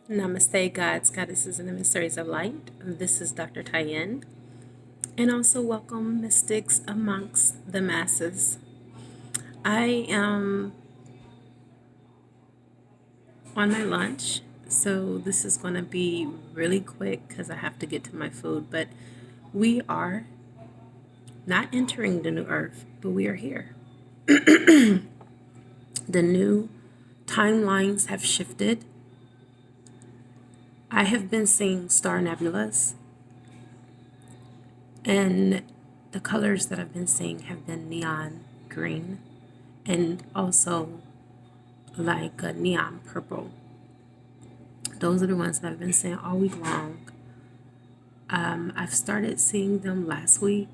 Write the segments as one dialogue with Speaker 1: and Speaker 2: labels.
Speaker 1: Namaste, gods, goddesses, and emissaries of light. This is Dr. Tyen, and also welcome mystics amongst the masses. I am on my lunch, so this is going to be really quick because I have to get to my food. But we are not entering the new earth, but we are here. The new timelines have shifted. I have been seeing star nebulas, and the colors that I've been seeing have been neon green and also like a neon purple. Those are the ones that I've been seeing all week long. I've started seeing them last week,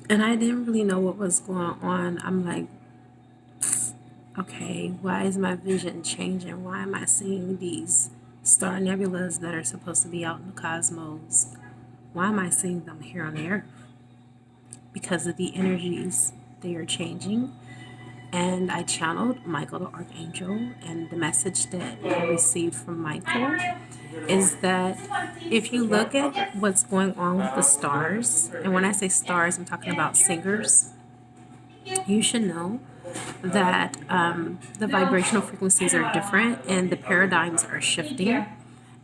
Speaker 1: and I didn't really know what was going on. I'm like, okay, why is my vision changing? Why am I seeing these star nebulas that are supposed to be out in the cosmos? Why am I seeing them here on the earth? Because of the energies, they are changing. And I channeled Michael the Archangel, and the message that I received from Michael is that if you look at what's going on with the stars, and when I say stars, I'm talking about singers, you should know that the vibrational frequencies are different and the paradigms are shifting,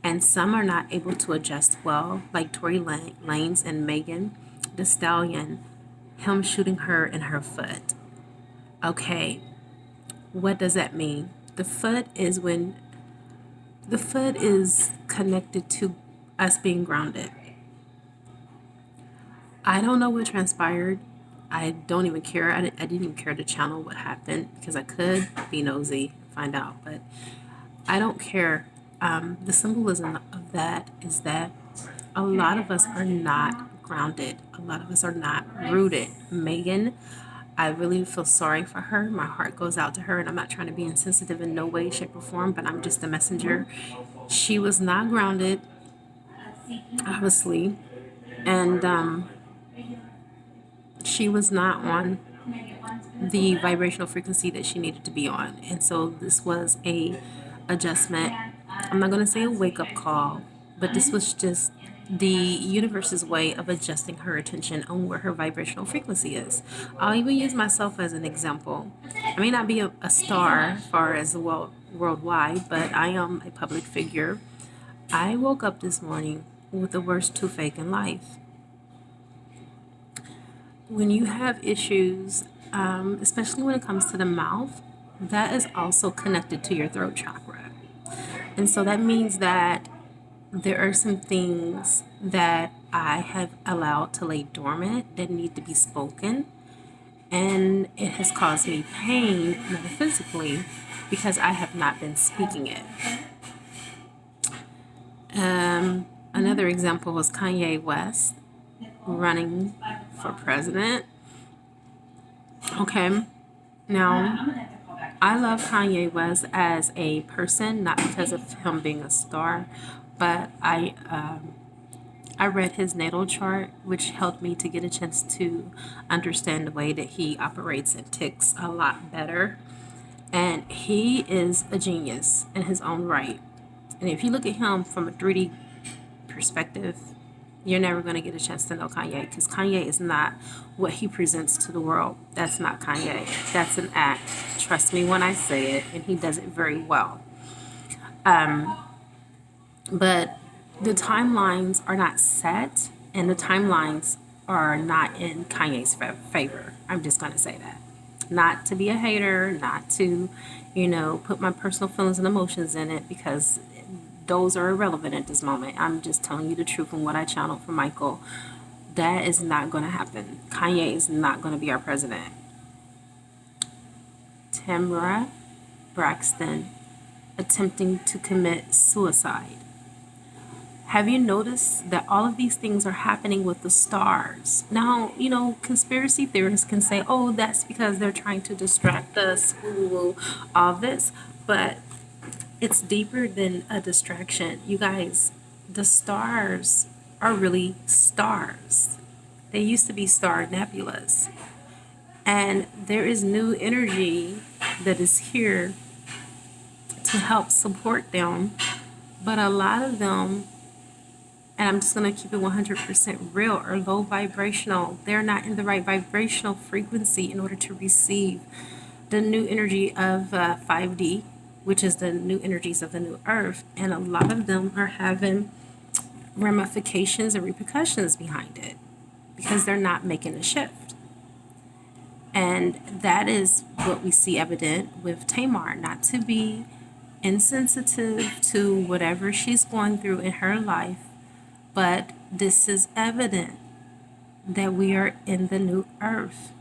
Speaker 1: and some are not able to adjust well, like Tory Lanez and Megan the Stallion, him shooting her in her foot. Okay, what does that mean? The foot is connected to us being grounded. I don't know what transpired. I don't even care. I didn't even care to channel what happened because I could be nosy, find out, but I don't care. The symbolism of that is that a lot of us are not grounded. A lot of us are not rooted. Megan, I really feel sorry for her. My heart goes out to her, and I'm not trying to be insensitive in no way, shape, or form, but I'm just a messenger. She was not grounded, obviously, and she was not on the vibrational frequency that she needed to be on. And so this was a adjustment. I'm not going to say a wake-up call, but this was just the universe's way of adjusting her attention on where her vibrational frequency is. I'll even use myself as an example. I may not be a star as far as the worldwide, but I am a public figure. I woke up this morning with the worst toothache in life. When you have issues, especially when it comes to the mouth, that is also connected to your throat chakra. And so that means that there are some things that I have allowed to lay dormant that need to be spoken. And it has caused me pain metaphysically because I have not been speaking it. Another example was Kanye West running for president. Okay. Now, I love Kanye West as a person, not because of him being a star, but I read his natal chart, which helped me to get a chance to understand the way that he operates and ticks a lot better. And he is a genius in his own right. And if you look at him from a 3D perspective, you're never going to get a chance to know Kanye because Kanye is not what he presents to the world. That's not Kanye. That's an act. Trust me when I say it, and he does it very well. But the timelines are not set, and the timelines are not in Kanye's favor. I'm just going to say that. Not to be a hater, not to, put my personal feelings and emotions in it because those are irrelevant at this moment. I'm just telling you the truth and what I channeled from Michael. That is not going to happen. Kanye is not going to be our president. Tamara Braxton attempting to commit suicide. Have you noticed that all of these things are happening with the stars? Now, conspiracy theorists can say, oh, that's because they're trying to distract us, all this. But it's deeper than a distraction. You guys, the stars are really stars. They used to be star nebulas. And there is new energy that is here to help support them But a lot of them, and I'm just going to keep it 100% real, are low vibrational. They're not in the right vibrational frequency in order to receive the new energy of 5D, which is the new energies of the new earth. And a lot of them are having ramifications and repercussions behind it because they're not making a shift. And that is what we see evident with Tamar, not to be insensitive to whatever she's going through in her life, but this is evident that we are in the new earth.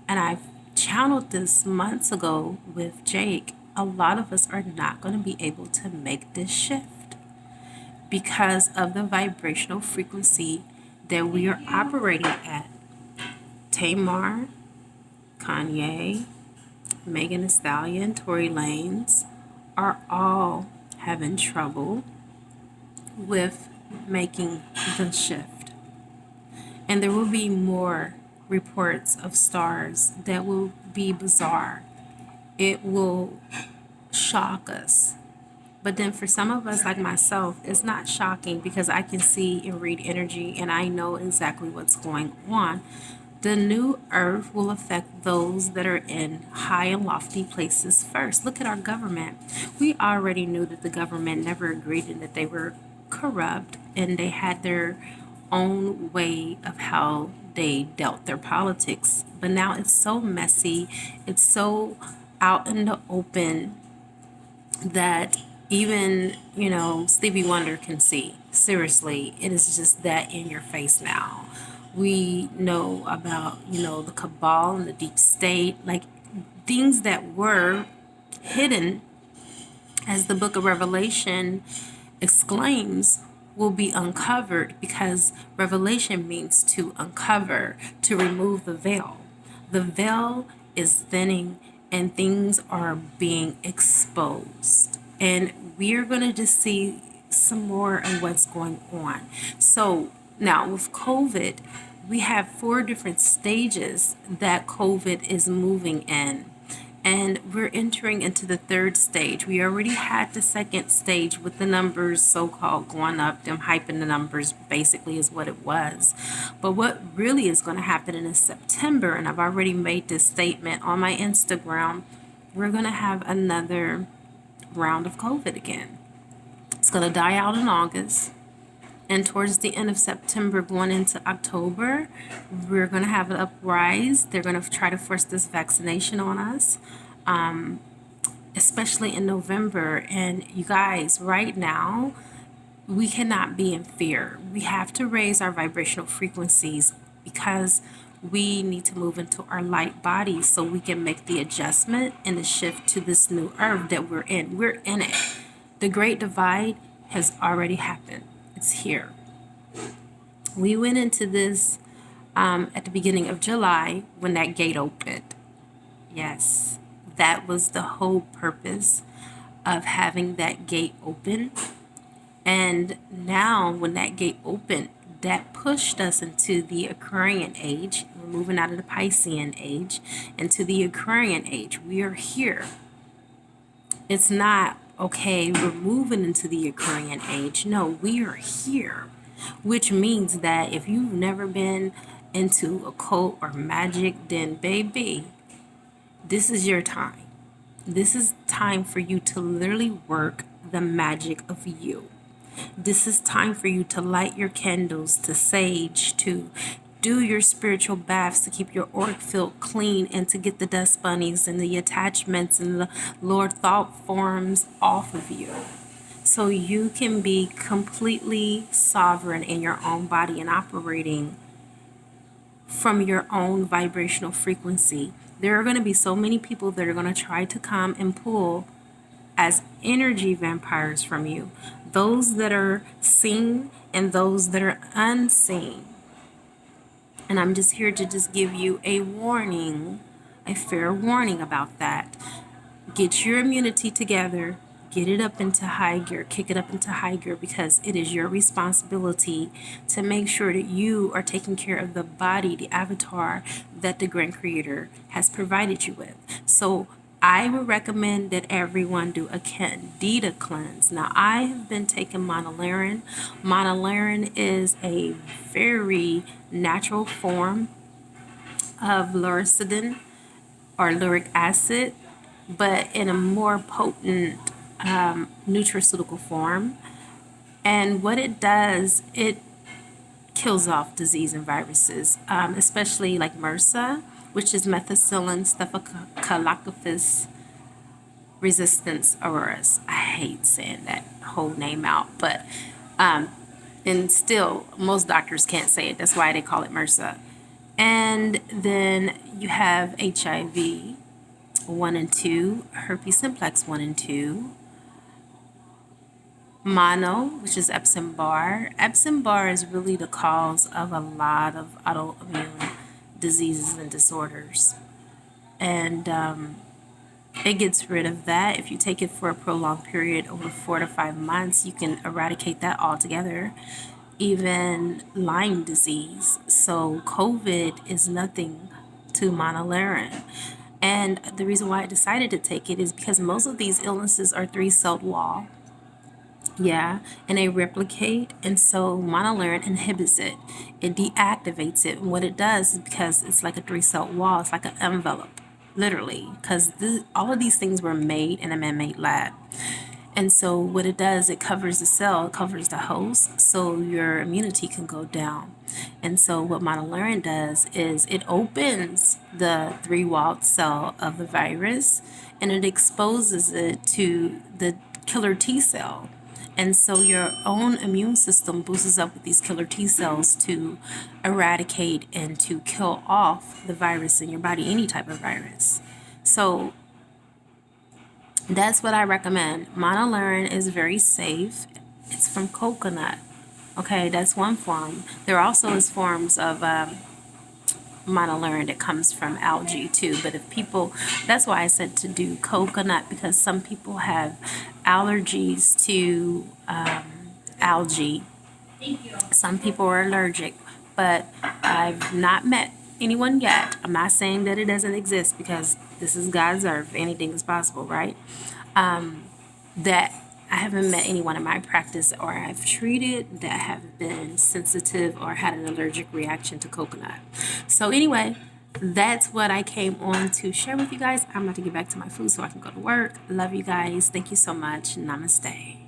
Speaker 1: And I've channeled this months ago with Jake. A lot of us are not going to be able to make this shift because of the vibrational frequency that we are operating at. Tamar, Kanye, Megan Thee Stallion, Tory Lanez are all having trouble with making the shift. And there will be more reports of stars that will be bizarre. It will shock us. But then for some of us, like myself, it's not shocking because I can see and read energy and I know exactly what's going on. The new earth will affect those that are in high and lofty places first. Look at our government. We already knew that the government never agreed and that they were corrupt and they had their own way of how they dealt their politics. But now it's so messy, it's so out in the open that even, Stevie Wonder can see. Seriously, it is just that in your face now. We know about, the cabal and the deep state, like things that were hidden, as the book of Revelation exclaims, will be uncovered because revelation means to uncover, to remove the veil. The veil is thinning and things are being exposed. And we're going to just see some more of what's going on. So now with COVID, we have 4 different stages that COVID is moving in. And we're entering into the 3rd stage. We already had the 2nd stage with the numbers so-called going up, them hyping the numbers basically is what it was. But what really is going to happen in September, and I've already made this statement on my Instagram, we're going to have another round of COVID again. It's going to die out in August. And towards the end of September, going into October, we're going to have an uprise. They're going to try to force this vaccination on us, especially in November. And you guys, right now, we cannot be in fear. We have to raise our vibrational frequencies because we need to move into our light bodies so we can make the adjustment and the shift to this new earth that we're in. We're in it. The Great Divide has already happened. It's here. We went into this at the beginning of July when that gate opened. Yes, that was the whole purpose of having that gate open. And now when that gate opened, that pushed us into the Aquarian age. We're moving out of the Piscean age into the Aquarian age. We are here. It's not, okay, we're moving into the Aquarian age. No, we are here, which means that if you've never been into occult or magic, then baby, this is your time. This is time for you to literally work the magic of you. This is time for you to light your candles, to sage, to do your spiritual baths, to keep your auric field clean, and to get the dust bunnies and the attachments and the Lord thought forms off of you. So you can be completely sovereign in your own body and operating from your own vibrational frequency. There are going to be so many people that are going to try to come and pull as energy vampires from you. Those that are seen and those that are unseen. And I'm just here to just give you a warning, a fair warning about that. Get your immunity together. Get it up into high gear. Kick it up into high gear because it is your responsibility to make sure that you are taking care of the body, the avatar that the Grand Creator has provided you with. So I would recommend that everyone do a candida cleanse. Now, I have been taking monoleurin. Monoleurin is a very natural form of lurecidin or lauric acid, but in a more potent nutraceutical form. And what it does, it kills off disease and viruses, especially like MRSA, which is methicillin staphylococcus resistance aureus. I hate saying that whole name out, but and still most doctors can't say it. That's why they call it MRSA. And then you have HIV 1 and 2, herpes simplex 1 and 2, mono, which is Epstein-Barr. Epstein-Barr is really the cause of a lot of autoimmune diseases and disorders. And it gets rid of that. If you take it for a prolonged period over 4 to 5 months, you can eradicate that altogether. Even Lyme disease. So COVID is nothing to monoleurin. And the reason why I decided to take it is because most of these illnesses are three-celled wall. Yeah, and they replicate, and so monoleurin inhibits it. It deactivates it. And what it does is because it's like a three-cell wall, it's like an envelope, literally, because all of these things were made in a man-made lab. And so what it does, it covers the cell, it covers the host, so your immunity can go down. And so what monoleurin does is it opens the three-walled cell of the virus and it exposes it to the killer T cell. And so your own immune system boosts up with these killer T cells to eradicate and to kill off the virus in your body, any type of virus. So that's what I recommend. Monoleurin is very safe. It's from coconut. Okay, that's one form. There also is forms of monoleurin that comes from algae too. But if people, that's why I said to do coconut, because some people have allergies to algae. Some people are allergic, but I've not met anyone yet. I'm not saying that it doesn't exist because this is God's earth. Anything is possible, right? That I haven't met anyone in my practice or I've treated that have been sensitive or had an allergic reaction to coconut. So anyway, that's what I came on to share with you guys. I'm about to get back to my food so I can go to work. Love you guys. Thank you so much. Namaste.